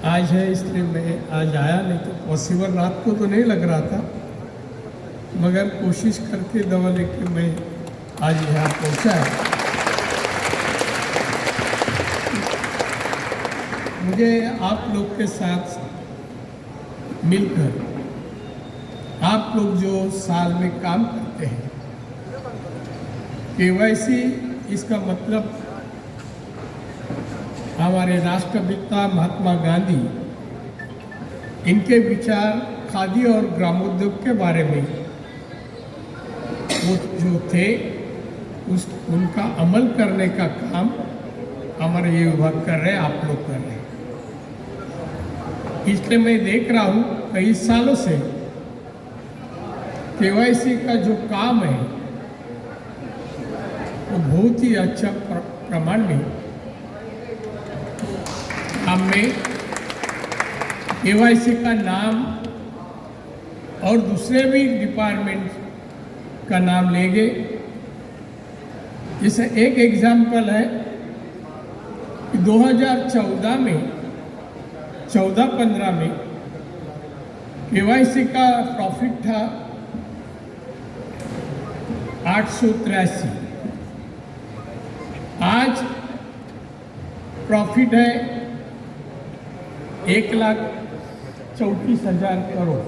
आज है इसलिए मैं आज आया, नहीं तो पॉसिबल रात को तो नहीं लग रहा था, मगर कोशिश करके दवा लेके मैं आज यहाँ पहुँचा है। मुझे आप लोग के साथ मिलकर, आप लोग जो साल में काम करते हैं, केवाईसी इसका मतलब हमारे राष्ट्रपिता महात्मा गांधी, इनके विचार खादी और ग्रामोद्योग के बारे में वो जो थे उनका अमल करने का काम हमारे ये विभाग कर रहे हैं, आप लोग कर रहे हैं। इसलिए मैं देख रहा हूँ कई सालों से केवाईसी का जो काम है वो बहुत ही अच्छा प्रमाण में काम में केवाईसी का नाम और दूसरे भी डिपार्टमेंट का नाम लेंगे। जैसे एक एग्जाम्पल है कि 2014 में 14-15 में केवाईसी का प्रॉफिट था 883। आज प्रॉफिट है 1,34,000 करोड़,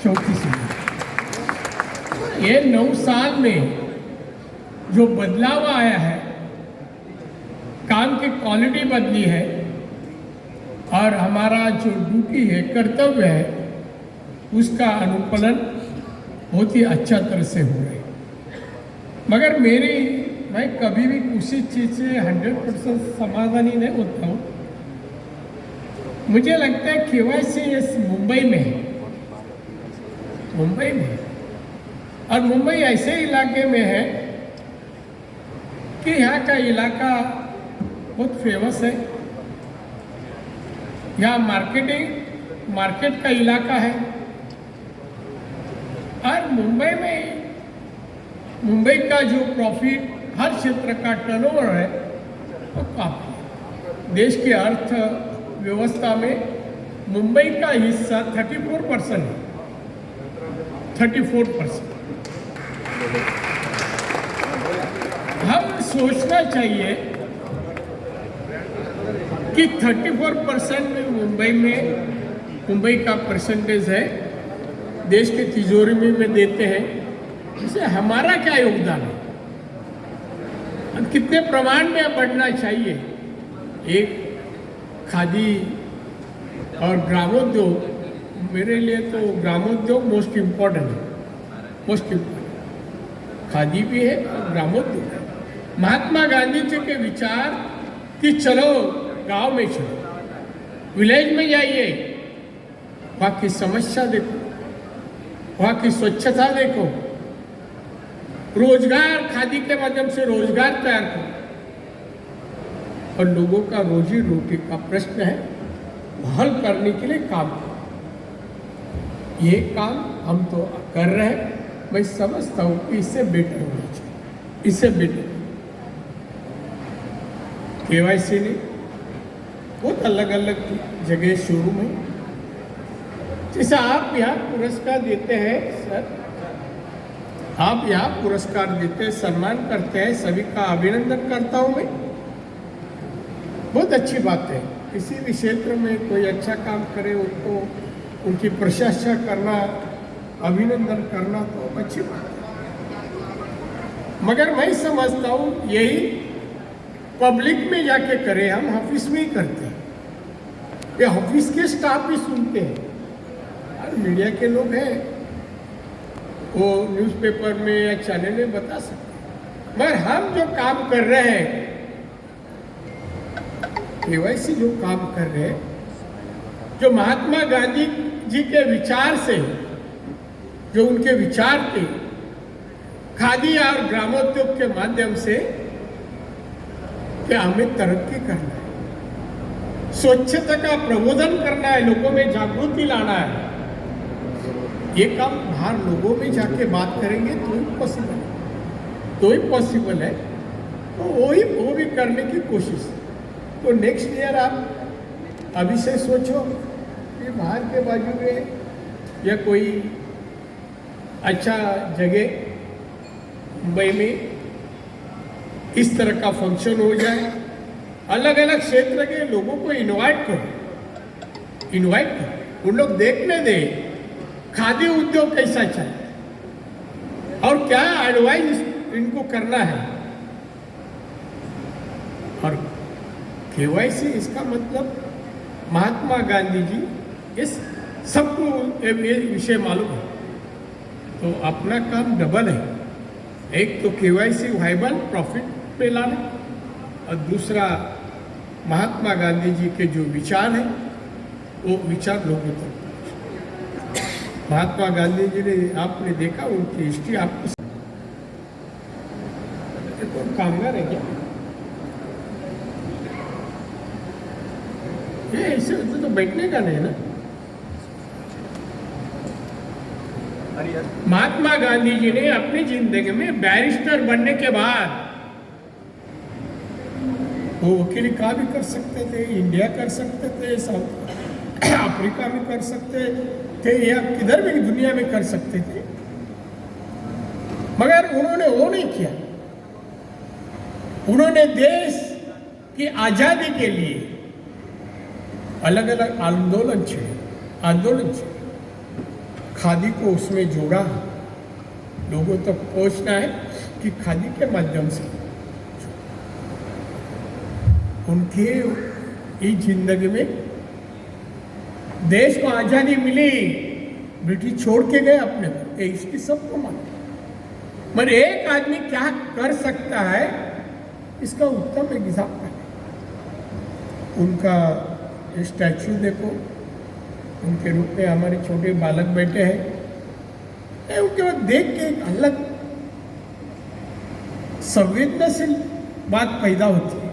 34,000। ये 9 साल में जो बदलाव आया है, काम की क्वालिटी बदली है और हमारा जो ड्यूटी है, कर्तव्य है, उसका अनुपालन बहुत ही अच्छा तरह से हो रहा है। मगर मैं कभी भी किसी चीज़ से 100% समाधानी नहीं होता हूँ। मुझे लगता है केवाईसी मुंबई में है, मुंबई में है, और मुंबई ऐसे इलाके में है कि यहाँ का इलाका बहुत फेमस है। यहाँ मार्केट का इलाका है और मुंबई का जो प्रॉफिट हर क्षेत्र का टर्नओवर है वो काफी, देश की अर्थव्यवस्था में मुंबई का हिस्सा 34% है, 34%। हम सोचना चाहिए कि 34% में मुंबई का परसेंटेज है, देश के तिजोरी में देते हैं। इससे हमारा क्या योगदान है, कितने प्रमाण में बढ़ना चाहिए। एक खादी और ग्रामोद्योग, मेरे लिए तो ग्रामोद्योग मोस्ट इम्पोर्टेंट है, मोस्ट इम्पोर्टेंट। खादी भी है और ग्रामोद्योग है। महात्मा गांधी जी के विचार कि चलो गांव में चलो, विलेज में जाइए, वहाँ की समस्या देखो, वहाँ की स्वच्छता देखो, रोजगार, खादी के माध्यम से रोजगार तैयार करो और लोगों का रोजी रोटी का प्रश्न है हल करने के लिए काम करो। ये काम हम तो कर रहे हैं। मैं समझता हूँ कि इससे बेटर होना चाहिए, इससे बेटर। केवाईसी ने बहुत अलग अलग जगह शुरू में, जैसे आप यहाँ पुरस्कार देते हैं सर, आप यहाँ पुरस्कार देते हैं, सम्मान करते हैं, सभी का अभिनंदन करता हूँ मैं। बहुत अच्छी बात है, किसी भी क्षेत्र में कोई अच्छा काम करे उनको उनकी प्रशंसा करना, अभिनंदन करना तो अच्छी बात है। मगर मैं समझता हूँ यही पब्लिक में जाके करें, हम ऑफिस में ही करते हैं, ये ऑफिस के स्टाफ भी सुनते हैं और मीडिया के लोग हैं, वो न्यूज़पेपर में या चैनल में बता सकते हैं। मगर हम जो काम कर रहे हैं, केवाईसी जो काम कर रहे हैं, जो महात्मा गांधी जी के विचार से, जो उनके विचार थे, खादी और ग्रामोद्योग के माध्यम से कि हमें तरक्की करना है, स्वच्छता का प्रबोधन करना है, लोगों में जागृति लाना है। ये काम बाहर लोगों में जाके बात करेंगे तो ही पॉसिबल है, तो वो भी करने की कोशिश। तो नेक्स्ट ईयर आप अभी से सोचो कि बाहर के बाजू में या कोई अच्छा जगह मुंबई में इस तरह का फंक्शन हो जाए, अलग अलग क्षेत्र के लोगों को इनवाइट करो, उन लोग देखने दें खादी उद्योग कैसा चले और क्या एडवाइस इनको करना है। और केवाईसी इसका मतलब महात्मा गांधी जी इस सबको ये विषय मालूम है, तो अपना काम डबल है। एक तो केवाईसी वाइबल प्रॉफिट पे लाना और दूसरा महात्मा गांधी जी के जो विचार हैं वो विचार लोगों तक। महात्मा गांधी जी ने आपने देखा उनकी हिस्ट्री आपको तो कामगार है क्या? ये ऐसे तो बैठने का नहीं ना। महात्मा गांधी जी ने अपनी जिंदगी में बैरिस्टर बनने के बाद वो वकील का भी कर सकते थे, इंडिया कर सकते थे, साउथ अफ्रीका में कर सकते थे या किधर भी दुनिया में कर सकते थे, मगर उन्होंने वो नहीं किया। उन्होंने देश की आजादी के लिए अलग अलग आंदोलन छेड़े, खादी को उसमें जोड़ा। लोगों तक पहुंचना है कि खादी के माध्यम से उनके इस जिंदगी में देश को आजादी मिली, ब्रिटिश छोड़ के गए अपने को, इसकी सबको मालूम। मगर एक आदमी क्या कर सकता है इसका उत्तम एग्जाम्पल है। उनका स्टैचू देखो, उनके रूप में हमारे छोटे बालक बैठे हैं, उनके बाद देख के एक अलग संवेदनशील बात पैदा होती है।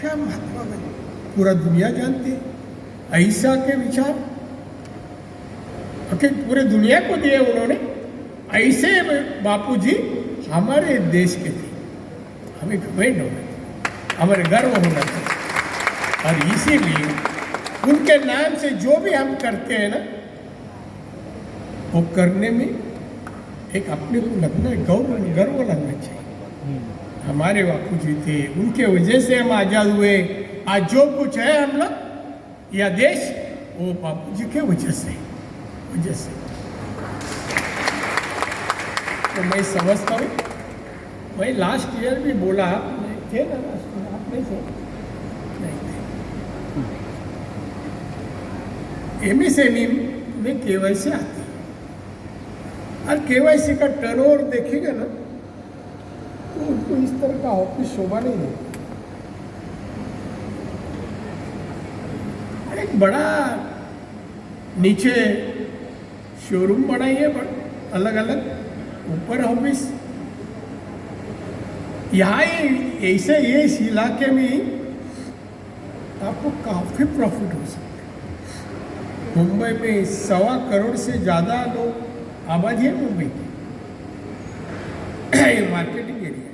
क्या महात्मा गांधी पूरा दुनिया जानती है, अहिंसा के विचार पूरे दुनिया को दिए उन्होंने। ऐसे बापूजी हमारे देश के थे, हमें घमंड होना चाहिए, हमारे गर्व होना चाहिए। और इसीलिए उनके नाम से जो भी हम करते हैं ना, वो करने में एक अपने को लगना, गर्व लगना चाहिए। हमारे बापूजी थे, उनके वजह से हम आजाद हुए। आज जो कुछ है हम लोग या देश, वो बापूजी के वजह से। तो मैं समझता हूँ, मैं लास्ट ईयर भी बोला, थे ना लास्ट ईयर, आप नहीं थे? एमएसएमई में केवाईसी आती है और केवाईसी का टर्नओवर देखेगा ना तो उनको इस तरह का ऑफिस शोभा नहीं देता। एक बड़ा नीचे शोरूम बनाई है, अलग अलग, ऊपर ऑफिस। यहाँ ऐसे ये इस इलाके में आपको काफी प्रॉफिट हो सकता है। मुंबई में 1.25 करोड़ से ज़्यादा लोग आबादी है मुंबई की, ये मार्केटिंग एरिया।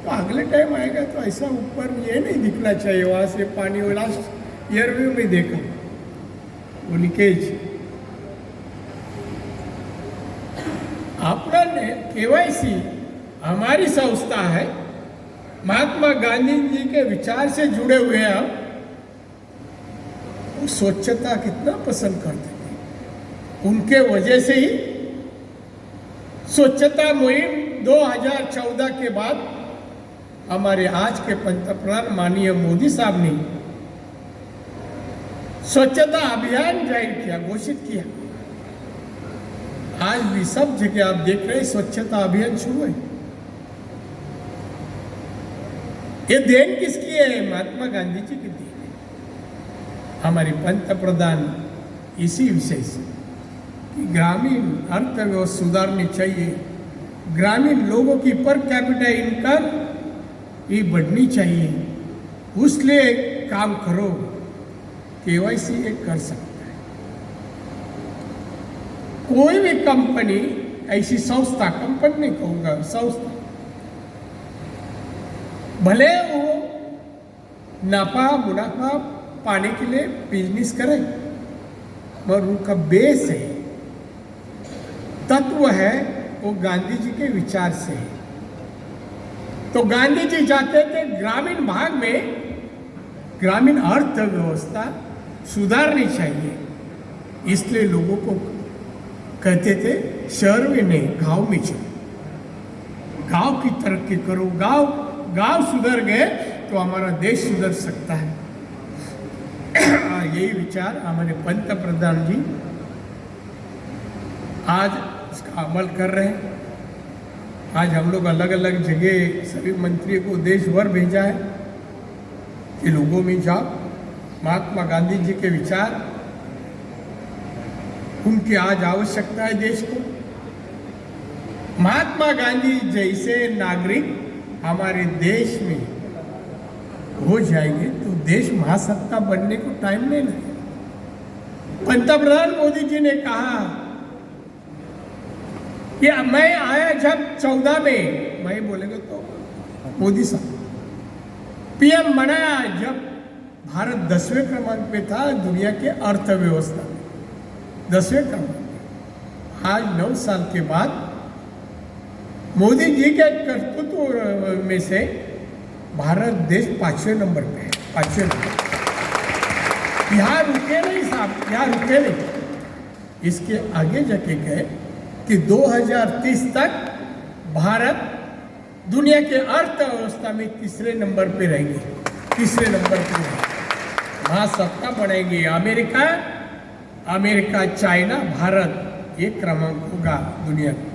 तो अगले टाइम आएगा तो ऐसा ऊपर ये नहीं दिखना चाहिए, वहाँ से पानी। वो लास्ट ईयर भी मैं देखा वो लीकेज। अपना केवाईसी हमारी संस्था है, महात्मा गांधी जी के विचार से जुड़े हुए हैं हम। स्वच्छता कितना पसंद करते थे, उनके वजह से ही स्वच्छता मुहिम 2014 के बाद हमारे आज के पंतप्रधान माननीय मोदी साहब ने स्वच्छता अभियान जाहिर किया, घोषित किया। आज भी सब जगह आप देख रहे हैं स्वच्छता अभियान शुरू है। ये देन किसकी है? महात्मा गांधी जी की देन। हमारे पंतप्रधान इसी विषय से कि ग्रामीण अर्थव्यवस्था सुधारनी चाहिए, ग्रामीण लोगों की पर कैपिटा इनकम ये बढ़नी चाहिए, उसलिए काम करो। केवाईसी एक कर सकता है। कोई भी कंपनी, ऐसी संस्था, कंपनी नहीं कहूँगा, संस्था, भले वो नफा मुनाफा पाने के लिए बिजनेस करें, और उनका बेस है, तत्व है, वो गांधी जी के विचार से है। तो गांधी जी चाहते थे ग्रामीण भाग में ग्रामीण अर्थव्यवस्था सुधारनी चाहिए, इसलिए लोगों को कहते थे शहर में नहीं, गांव में चलो, गांव की तरक्की करो, गांव सुधर गए तो हमारा देश सुधर सकता है। यही विचार हमारे पंत प्रधान जी आज इसका अमल कर रहे हैं। आज हम लोग अलग अलग जगह सभी मंत्रियों को देश भर भेजा है कि लोगों में जाओ, महात्मा गांधी जी के विचार, उनकी आज आवश्यकता है देश को। महात्मा गांधी जैसे नागरिक हमारे देश में हो जाएंगे तो देश महासत्ता बनने को टाइम नहीं लगेगा। पंतप्रधान मोदी जी ने कहा कि मैं आया जब 14 में, मैं बोलेगा तो मोदी साहब, पीएम बनाया जब भारत 10वें क्रमांक पे था दुनिया के अर्थव्यवस्था में, 10वें क्रमांक। आज 9 साल के बाद मोदी जी के कर्तृत्व में से भारत देश 5वें नंबर पे है, 5वें नंबर। यहाँ रुके नहीं साहब, यहाँ रुके नहीं, इसके आगे जाके गए कि 2030 तक भारत दुनिया के अर्थव्यवस्था में 3रे नंबर पे रहेंगे, 3रे नंबर पे रहेंगे, महासत्ता बनेंगे। अमेरिका, चाइना, भारत एक क्रमांक होगा दुनिया में।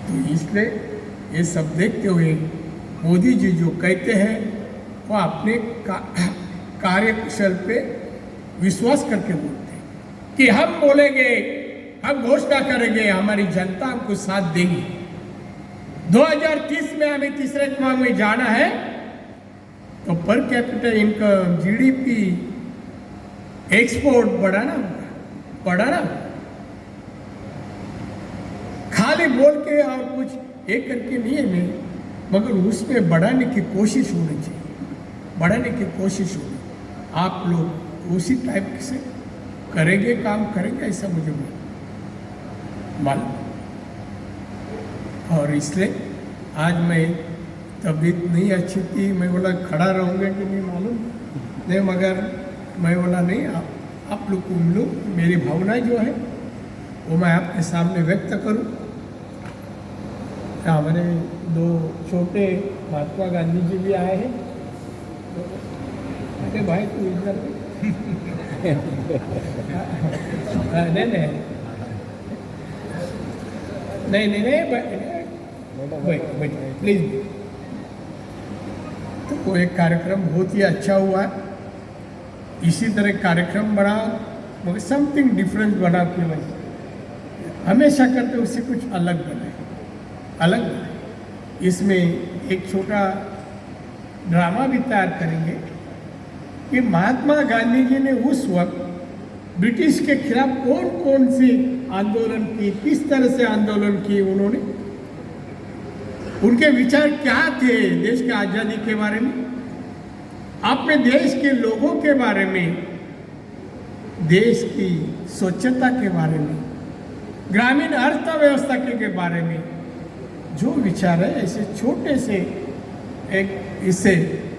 तो इसलिए ये सब देखते हुए मोदी जी जो कहते हैं वो अपने कार्यकुशल पे विश्वास करके बोलते हैं कि हम बोलेंगे, हम घोषणा करेंगे, हमारी जनता हमको साथ देगी। 2030 में हमें 3रे क्रमांक में जाना है तो पर कैपिटल इनकम, जीडीपी, एक्सपोर्ट बढ़ाना होगा। खाली बोल के और कुछ एक करके नहीं है, मगर उसमें बढ़ाने की कोशिश होनी चाहिए, बढ़ाने की कोशिश होनी। आप लोग उसी टाइप से करेंगे, काम करेंगे, ऐसा मुझे मालूम। और इसलिए आज मैं, तबीयत नहीं अच्छी थी, मैं बोला खड़ा रहूँगा कि नहीं मालूम नहीं, मगर मैं बोला नहीं, आप लोग को मेरी भावना जो है वो मैं आपके सामने व्यक्त करूं। हमारे 2 छोटे महात्मा गांधी जी भी आए हैं। अरे भाई तू इधर नहीं प्लीज। तो वो एक कार्यक्रम बहुत ही अच्छा हुआ है। इसी तरह कार्यक्रम बनाओ, मगर समथिंग डिफरेंट बना के वैसे हमेशा करते उससे कुछ अलग बने। इसमें एक छोटा ड्रामा भी तैयार करेंगे कि महात्मा गांधी जी ने उस वक्त ब्रिटिश के खिलाफ कौन कौन से आंदोलन किए, किस तरह से आंदोलन किए उन्होंने, उनके विचार क्या थे देश की आज़ादी के बारे में, अपने देश के लोगों के बारे में, देश की स्वच्छता के बारे में, ग्रामीण अर्थव्यवस्था के बारे में जो विचार है, ऐसे छोटे से एक इसे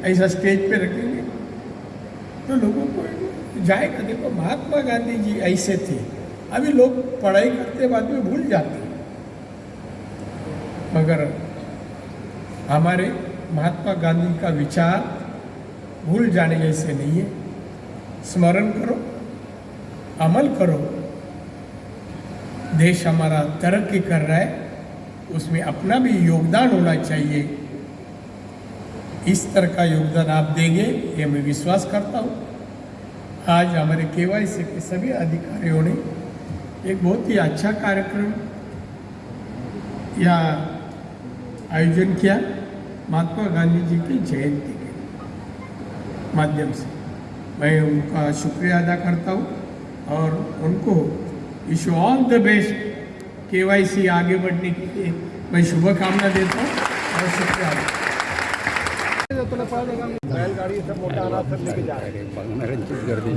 ऐसा स्टेज पे रखेंगे तो लोगों को जाएगा। देखो महात्मा गांधी जी ऐसे थे। अभी लोग पढ़ाई करते बाद में भूल जाते हैं, मगर हमारे महात्मा गांधी का विचार भूल जाने जैसे नहीं है। स्मरण करो, अमल करो। देश हमारा तरक्की कर रहा है, उसमें अपना भी योगदान होना चाहिए। इस तरह का योगदान आप देंगे ये मैं विश्वास करता हूँ। आज हमारे केवाईसी के सभी अधिकारियों ने एक बहुत ही अच्छा कार्यक्रम यहाँ आयोजन किया महात्मा गांधी जी की जयंती के माध्यम से। मैं उनका शुक्रिया अदा करता हूँ और उनको wish all the best. KYC आगे बढ़ने के लिए मैं शुभकामना देता हूँ और शुक्रिया। बैलगाड़ी सब मोटा अनाज सब लेके जा रहे हैं बघणाऱ्यांचीच गर्दी